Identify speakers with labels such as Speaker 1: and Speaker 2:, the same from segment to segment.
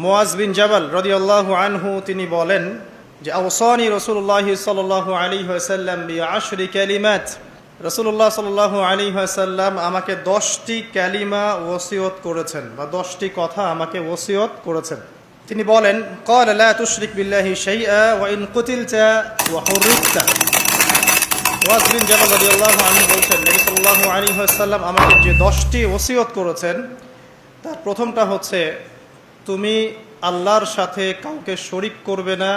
Speaker 1: মুআজ বিন জাবাল রাদিয়াল্লাহু আনহু তিনি বলেন যে আওসানি রাসূলুল্লাহ সাল্লাল্লাহু আলাইহি ওয়াসাল্লাম বিআশরি কালিমাত, রাসূলুল্লাহ সাল্লাল্লাহু আলাইহি ওয়াসাল্লাম আমাকে 10টি কালিমা ওসিয়ত করেছেন বা 10টি কথা আমাকে ওসিয়ত করেছেন। তিনি বলেন ক্বাল লা তুশরিক বিল্লাহি শাইআ ওয়া ইন কুতিলতা ওয়া হুরিকতা। মুআজ বিন জাবাল রাদিয়াল্লাহু আনহু বলছেন নবী সাল্লাল্লাহু আলাইহি ওয়াসাল্লাম আমাকে যে 10টি ওসিয়ত করেছেন তার প্রথমটা হচ্ছে তুমি আল্লাহর সাথে কাউকে শরিক করবে না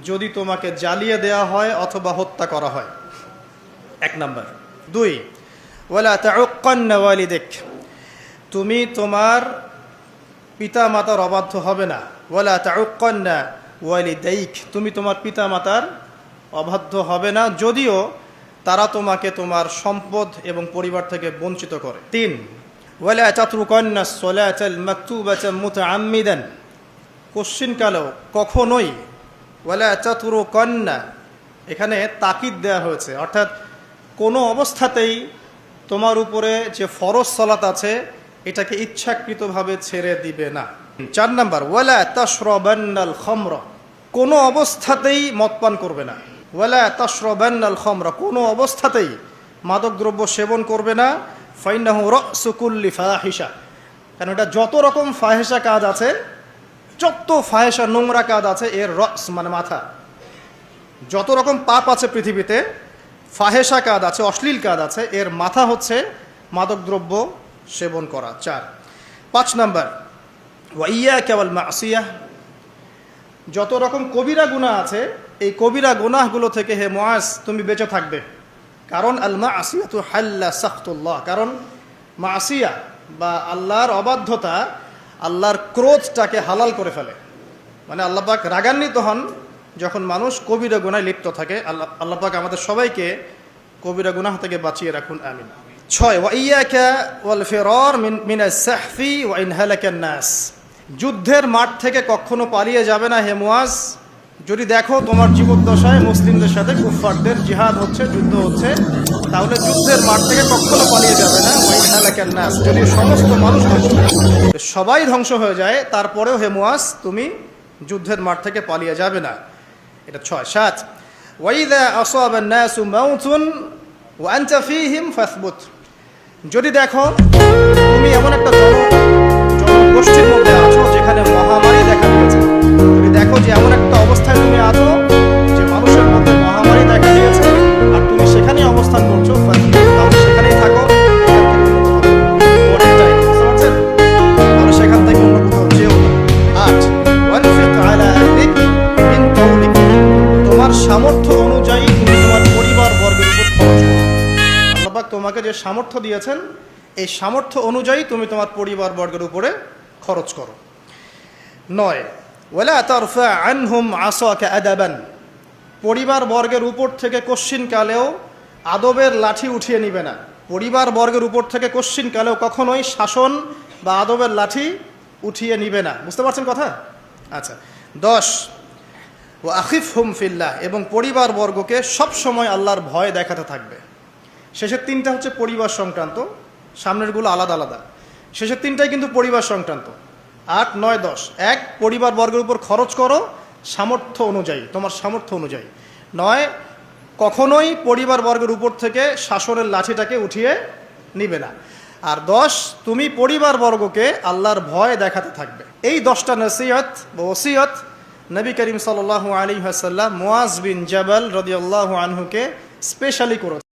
Speaker 1: যদি তোমাকে জ্বালিয়ে দেওয়া হয় অথবা হত্যা করা হয়, 1 নাম্বার। 2 ওয়ালা তাউক্কান্না ওয়ালিদাক, তুমি তোমার পিতা মাতার অবাধ্য হবে না। ওয়ালা তাউক্কান্না ওয়ালিদাইক, তুমি তোমার পিতা মাতার অবাধ্য হবে না যদিও তারা তোমাকে তোমার সম্পদ এবং পরিবার থেকে বঞ্চিত করে। 3 ওয়ালা তাতরুকান্না সলাতাল মাকতুবাতা মুতাআম্মিদান, কোশ্চিনকালেও কখনোই, ওয়ালা তাতরুকান্না এখানে তাকিদ দেওয়া হয়েছে, অর্থাৎ কোনো অবস্থাতেই তোমার উপরে যে ফরজ সালাত আছে এটাকে ইচ্ছাকৃতভাবে ছেড়ে দিবে না। 4 নাম্বার ওয়ালা তাশরাবান্নাল খামরা, কোনো অবস্থাতেই মদ পান করবে না। ওয়ালা তাশরাবান্নাল খামরা, কোনো অবস্থাতেই মাদকদ্রব্য সেবন করবে না। ফাইন্নাহু রাসু কুল্লি ফাহিশা, কারণ এটা যত রকম ফাহিশা কাজ আছে, যত ফাহিশা নোংরা কাজ আছে এর রস মানে মাথা, যত রকম পাপ আছে পৃথিবীতে, ফাহেসা কাজ আছে, অশ্লীল কাজ আছে, এর মাথা হচ্ছে মাদকদ্রব্য সেবন করা। 4 5 নাম্বার ওয়া ইয়াকা ওয়াল মাসিয়াহ, যত রকম কবিরা গুনাহ আছে এই কবিরা গুনাহগুলো থেকে হে মুআজ তুমি বেঁচে থাকবে। কারণ আল মাসিয়াতু হাল্লা সাখতুল্লাহ, কারণ মাসিয়া বা আল্লাহর অবাধ্যতা আল্লাহর ক্রোধটাকে হালাল করে ফেলে, মানে আল্লাহ পাক রাগান্বিত হন যখন মানুষ কবিরা গুনাহে লিপ্ত থাকে। আল্লাহ পাক আমাদের সবাইকে কবিরা গুনাহ থেকে বাঁচিয়ে রাখুন, আমিন। 6 ওয়া ইয়াকা ওয়াল ফিরার মিনাস সাহফি ওয়া ইন হালাকান নাস, যুদ্ধের মাঠ থেকে কখনো পালিয়ে যাবে না হে মুআজ যদি দেখো তোমার জীবদ্দশায় মুসলিমদের সাথে কুফফারদের জিহাদ হচ্ছে, যুদ্ধ হচ্ছে, তাহলে যুদ্ধের মাঠ থেকে কখনো পালিয়ে যাবে না। ওয়া ইন হালাকান নাস, যদি সমস্ত মানুষ সবাই ধ্বংস হয়ে যায় তারপরেও হে মুআজ তুমি যুদ্ধের মাঠ থেকে পালিয়ে যাবে না, এটা 6। 7 ওয়া ইযা আসাবান নাসু মাউতুন ওয়া আনতা ফীহিম ফাসবুত, যদি দেখো তুমি এমন একটা জনগোষ্ঠীর মধ্যে আছো যেখানে মহামারী দেখা দিয়েছে, যদি দেখো যে এমন একটা অবস্থায় তুমি আছো যে মানুষের মধ্যে মহামারী দেখা দিয়েছে আর তুমি সেখানেই অবস্থান করছো, তাহলে সেখানেই থাকো, তাহলে সেখান থেকে অন্য কোথাও যেও না। 8 ওয়ানফিক আলা আহলিক মিন কওলিক, তোমার সামর্থ্য অনুযায়ী তুমি তোমার পরিবার বর্গের উপর খরচ করো। আল্লাহ পাক তোমাকে যে সামর্থ্য দিয়েছেন এই সামর্থ্য অনুযায়ী তুমি তোমার পরিবার বর্গের উপরে খরচ করো। 9 ওয়ালা তারফা আনহুম আসাকা আদাবান, পরিবার বর্গের উপর থেকে কোশ্চিনকালেও আদবের লাঠি উঠিয়ে নিবে না। পরিবার বর্গের উপর থেকে কোশ্চিনকালেও কখনোই শাসন বা আদবের লাঠি উঠিয়ে নিবে না। বুঝতে পারছেন কথা? আচ্ছা। 10 ওয়া আখিফহুম ফিল্লাহ, এবং পরিবার বর্গকে সব সময় আল্লাহর ভয় দেখাতে থাকবে। শেষের 3টা হচ্ছে পরিবার সংক্রান্ত, সামনেরগুলো আলাদা আলাদা, শেষের 3টাই কিন্তু পরিবার সংক্রান্ত। 8 9 10 1 পরিবার বর্গের উপর খরচ করো সামর্থ্য অনুযায়ী, তোমার সামর্থ্য অনুযায়ী। 9 কখনোই পরিবার বর্গের উপর থেকে শাসনের লাঠিটাকে উঠিয়ে নিবে না। আর 10 তুমি পরিবার বর্গকে আল্লাহর ভয় দেখাতে থাকবে। এই 10টা নসিহত বা ওসিয়ত নবী করিম সাল্লাল্লাহু আলাইহি ওয়াসাল্লাম মুআজ বিন জাবাল রাদিয়াল্লাহু আনহুকে স্পেশালি করেছেন।